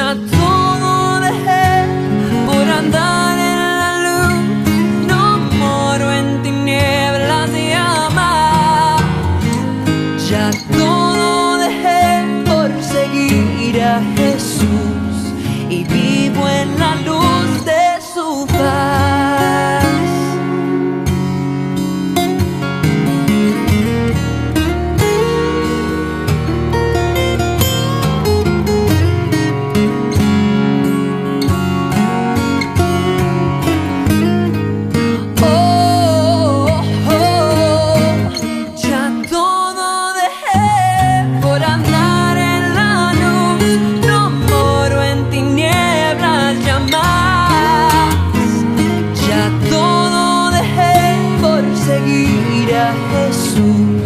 Ya todo dejé por andar en la luz, no moro en tinieblas de amar. Ya todo dejé por seguir a Jesús y vivo en la luz de su paz. Seguir a Jesús